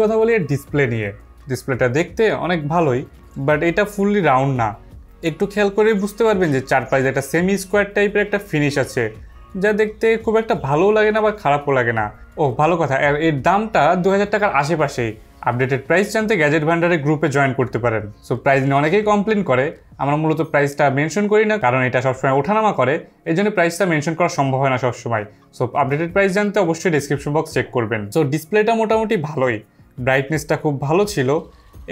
কথা বলি ডিসপ্লে নিয়ে। ডিসপ্লেটা দেখতে অনেক ভালোই, বাট এটা ফুললি রাউন্ড না। একটু খেয়াল করে বুঝতে পারবেন যে চারপাশে একটা সেমি স্কোয়ার টাইপের একটা ফিনিশ আছে, যা দেখতে খুব একটা ভালোও লাগে না বা খারাপও লাগে না। ও ভালো কথা, এর দামটা 2000 টাকার আশেপাশেই। আপডেটেড প্রাইস জানতে গ্যাজেট ভান্ডারের গ্রুপে জয়েন করতে পারেন। সো প্রাইস নিয়ে অনেকেই কমপ্লেন করে, আমরা মূলত প্রাইসটা মেনশন করি না, কারণ এটা সবসময় ওঠানামা করে, এই জন্য প্রাইসটা মেনশন করা সম্ভব হয় না সবসময়। সো আপডেটেড প্রাইস জানতে অবশ্যই ডিসক্রিপশন বক্স চেক করবেন। সো ডিসপ্লেটা মোটামুটি ভালোই, ব্রাইটনেসটা খুব ভালো ছিল।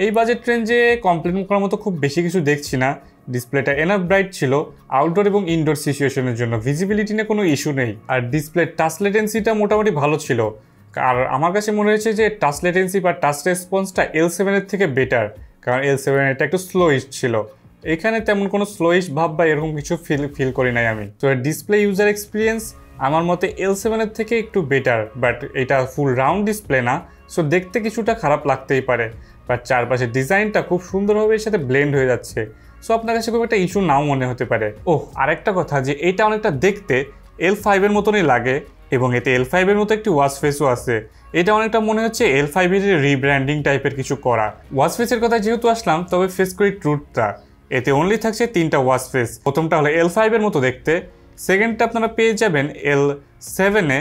এই বাজেট রেঞ্জে কমপ্লেন করার মতো খুব বেশি কিছু দেখছি না। ডিসপ্লেটা এনাফ ব্রাইট ছিল আউটডোর এবং ইনডোর সিচুয়েশনের জন্য, ভিজিবিলিটি নিয়ে কোনো ইস্যু নেই। আর ডিসপ্লে টাচ লেটেন্সিটা মোটামুটি ভালো ছিল। আর আমার কাছে মনে হয়েছে যে টাচ লেটেন্সি বা টাচ রেসপন্সটা L7-এর থেকে বেটার, কারণ L7 এটা একটু স্লোইশ ছিল। এখানে তেমন কোনো স্লোইশ ভাব বা এরকম কিছু ফিল করি নাই আমি। তো ডিসপ্লে ইউজার এক্সপিরিয়েন্স আমার মতে L7-এর থেকে একটু বেটার, বাট এটা ফুল রাউন্ড ডিসপ্লে না, সো দেখতে কিছুটা খারাপ লাগতেই পারে। বাট চারপাশের ডিজাইনটা খুব সুন্দরভাবে এর সাথে ব্লেন্ড হয়ে যাচ্ছে, সো আপনার কাছে খুব একটা ইস্যু নাও মনে হতে পারে। আরেকটা কথা, যে এটা অনেকটা দেখতে L5-এর মতনই লাগে, এবং এতে L5-এর মতো একটি ওয়াচ ফেসও আছে। এটা অনেকটা মনে হচ্ছে L5-এর রিব্র্যান্ডিং টাইপের কিছু করা। ওয়াচ ফেসের কথা যেহেতু আসলাম, তবে ফেস করি ট্রুথটা, এতে অনলি থাকছে 3টা ওয়াচ ফেস। প্রথমটা হলো L5-এর মতো দেখতে, সেকেন্ডটা আপনারা পেয়ে যাবেন L7-এ,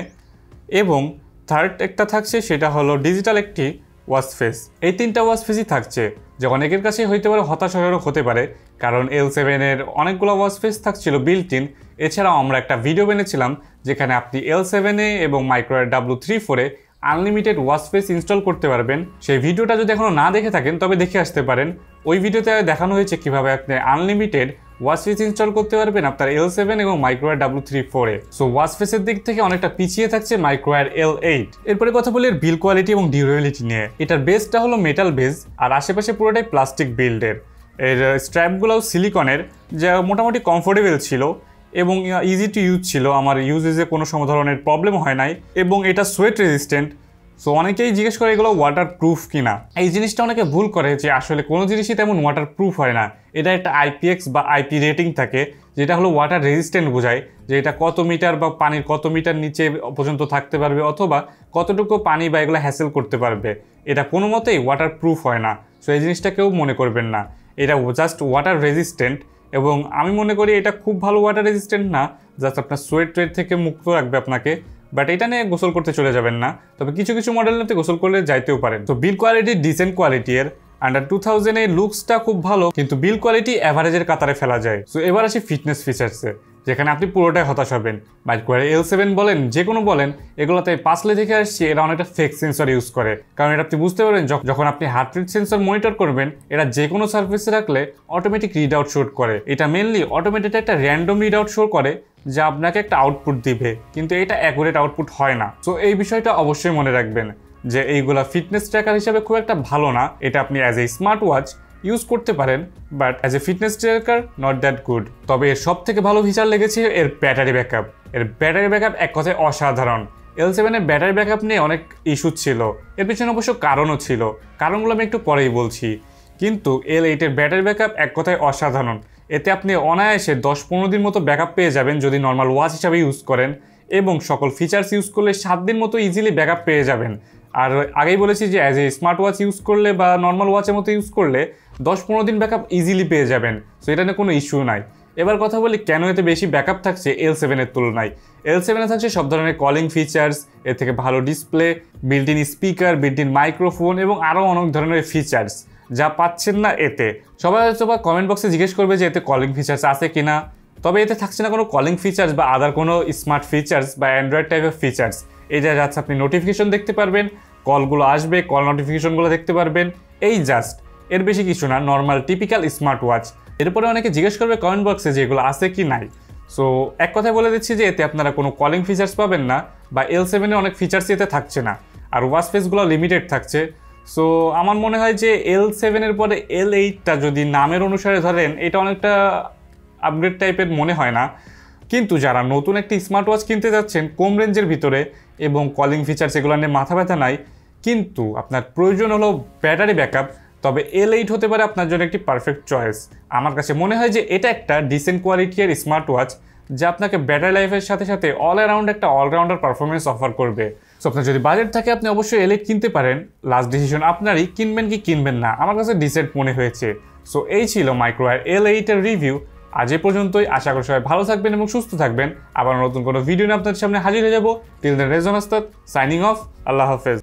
এবং থার্ড একটা থাকছে সেটা হলো ডিজিটাল একটি ওয়াচ ফেস। এই 3টা ওয়াচ ফেসই থাকছে, যে অনেকের কাছে হইতে পারে হতাশাজনক হতে পারে, কারণ L7-এর অনেকগুলো ওয়াচ ফেস থাকছিল বিল্ট ইন। এছাড়াও আমরা একটা ভিডিও বানিয়েছিলাম যেখানে আপনি L7-এ এবং মাইক্রোওয়্যার W34-এ আনলিমিটেড ওয়াচ ফেস ইনস্টল করতে পারবেন। সেই ভিডিওটা যদি এখনও না দেখে থাকেন তবে দেখে আসতে পারেন। ওই ভিডিওতে দেখানো হয়েছে কীভাবে আপনি আনলিমিটেড ওয়াচ ফেস ইনস্টল করতে পারবেন আপনার L7 এবং মাইক্রোওয়্যার W34-এ। সো ওয়াচ ফেসের দিক থেকে অনেকটা পিছিয়ে থাকছে মাইক্রোওয়্যার L8। এরপরে কথা বলি এর বিল্ড কোয়ালিটি এবং ডিউরেবিলিটি নিয়ে। এটার বেসটা হলো মেটাল বেস, আর আশেপাশে পুরোটাই প্লাস্টিক বিল্ডের। এর স্ট্র্যাপগুলোও সিলিকনের, যা মোটামুটি কমফোর্টেবল ছিল এবং ইজি টু ইউজ ছিল। আমার ইউজেজে কোনো ধরনের প্রবলেম হয় নাই, এবং এটা সোয়েট রেজিস্ট্যান্ট। সো অনেকেই জিজ্ঞেস করে এগুলো ওয়াটার প্রুফ কিনা। এই জিনিসটা অনেকে ভুল করে, যে আসলে কোনো জিনিসই তেমন ওয়াটার প্রুফ হয় না। এটা একটা IPX বা IP রেটিং থাকে, যেটা হলো ওয়াটার রেজিস্ট্যান্ট বোঝায়, যে এটা কত মিটার বা পানির কত মিটার নিচে পর্যন্ত থাকতে পারবে, অথবা কতটুকু পানি বা এগুলো হ্যাসেল করতে পারবে। এটা কোনো মতেই ওয়াটার প্রুফ হয় না। সো এই জিনিসটা কেউ মনে করবেন না, এটা জাস্ট ওয়াটার রেজিস্ট্যান্ট। এবং আমি মনে করি এটা খুব ভালো ওয়াটার রেজিস্ট্যান্ট না, জাস্ট আপনার সোয়েট ট্রেড থেকে মুক্ত রাখবে আপনাকে। বাট এটা নিয়ে গোসল করতে চলে যাবেন না, তবে কিছু কিছু মডেল নিতে গোসল করলে যাইতেও পারেন। তো বিল কোয়ালিটি ডিসেন্ট কোয়ালিটি এর। আন্ডার 2000 এর লুকসটা খুব ভালো, কিন্তু বিল কোয়ালিটি অ্যাভারেজের কাতারে ফেলা যায়। সো এবার আসি ফিটনেস ফিচার্সে, যেখানে আপনি পুরোটাই হতাশ হবেন। মাইক্রোওয়্যার L7 বলেন, যে কোনো বলেন, এগুলোতে পাসলে থেকে আসছে এরা অনেকটা ফেক সেন্সর ইউজ করে। কারণ এটা আপনি বুঝতে পারবেন, যখন আপনি হার্ট রেট সেন্সর মনিটর করবেন, এরা যে কোনো সার্ফেসে রাখলে অটোমেটিক রিড আউট শো করে। এটা মেনলি অটোমেটেড একটা র্যান্ডম রিড আউট শো করে, যা আপনাকে একটা আউটপুট দিবে, কিন্তু এটা অ্যাকুরেট আউটপুট হয় না। সো এই বিষয়টা অবশ্যই মনে রাখবেন, যে এইগুলা ফিটনেস ট্র্যাকার হিসাবে খুব একটা ভালো না। এটা আপনি as a smart watch use করতে পারেন, but as a fitness tracker not that good. তবে এর সব থেকে ভালো ফিচার লেগেছে এর ব্যাটারি ব্যাকআপ। এর ব্যাটারি ব্যাকআপ এক কথায় অসাধারণ। L7-এর ব্যাটারি ব্যাকআপ নিয়ে অনেক ইস্যু ছিল, এর পিছনে অবশ্য কারণও ছিল, কারণগুলো আমি একটু পরেই বলছি। কিন্তু L8-এর ব্যাটারি ব্যাকআপ এক কথায় অসাধারণ। এতে আপনি অনায়াসে 10-15 দিন মতো ব্যাকআপ পেয়ে যাবেন যদি নর্মাল ওয়াচ হিসাবে ইউজ করেন, এবং সকল ফিচার্স ইউজ করলে 7 দিন মতো ইজিলি ব্যাকআপ পেয়ে যাবেন। আর আগেই বলেছি যে as a smart watch use করলে বা নর্মাল ওয়াচের মতো ইউজ করলে 10-15 দিন ব্যাকআপ ইজিলি পেয়ে যাবেন। সো এটা নিয়ে কোনো ইস্যু নাই। এবার কথা বলি কেন এতে বেশি ব্যাকআপ থাকছে L7-এর তুলনায়। L7-এ থাকছে সব ধরনের কলিং ফিচার্স, এর থেকে ভালো display, built in speaker, built in microphone এবং আরও অনেক ধরনের ফিচার্স, যা পাচ্ছেন না এতে। সবাই হয়তো বা কমেন্ট বক্সে জিজ্ঞেস করবে যে এতে কলিং ফিচার্স আছে কিনা, তবে এতে থাকছে না কোনো কলিং ফিচার্স বা আদার কোনো স্মার্ট ফিচার্স বা অ্যান্ড্রয়েড টাইপের ফিচার্স। এটা যাচ্ছে আপনি নোটিফিকেশন দেখতে পারবেন, কলগুলো আসবে, কল নোটিফিকেশনগুলো দেখতে পারবেন, এই জাস্ট, এর বেশি কিছু না, নর্মাল টিপিক্যাল স্মার্ট ওয়াচ। এরপরে অনেকে জিজ্ঞেস করবে কমেন্ট বক্সে যে এগুলো আছে কি নাই। সো এক কথায় বলে দিচ্ছি যে এতে আপনারা কোনো কলিং ফিচার্স পাবেন না, বা L7-এ অনেক ফিচার্স এতে থাকছে না, আর ওয়াচ ফেসগুলো লিমিটেড থাকছে। সো আমার মনে হয় যে L7-এর পরে L8টা যদি নামের অনুসারে ধরেন, এটা অনেকটা আপগ্রেড টাইপের মনে হয় না। কিন্তু যারা নতুন একটি স্মার্ট ওয়াচ কিনতে যাচ্ছেন কম রেঞ্জের ভিতরে, এবং কলিং ফিচার্স এগুলো নিয়ে মাথা ব্যথা নাই, কিন্তু আপনার প্রয়োজন হলো ব্যাটারি ব্যাকআপ, তবে L8 হতে পারে আপনার জন্য একটি পারফেক্ট চয়েস। আমার কাছে মনে হয় যে এটা একটা ডিসেন্ট কোয়ালিটির স্মার্ট ওয়াচ, যা আপনাকে ব্যাটারি লাইফের সাথে সাথে অল অ্যারাউন্ড একটা অলরাউন্ডার পারফরমেন্স অফার করবে। সো আপনার যদি বাজেট থাকে আপনি অবশ্যই এল8 কিনতে পারেন। লাস্ট ডিসিশন আপনারই, কিনবেন কি কিনবেন না। আমার কাছে ডিসেন্ট মনে হয়েছে। সো এই ছিল মাইক্রোওয়্যার এল8 এর রিভিউ। আজ এ পর্যন্তই। আশা করি সবাই ভালো থাকবেন এবং সুস্থ থাকবেন। আবার নতুন কোনো ভিডিও নিয়ে আপনাদের সামনে হাজির হয়ে যাবো। Till then Rejon Ustad signing off. আল্লাহ হাফেজ।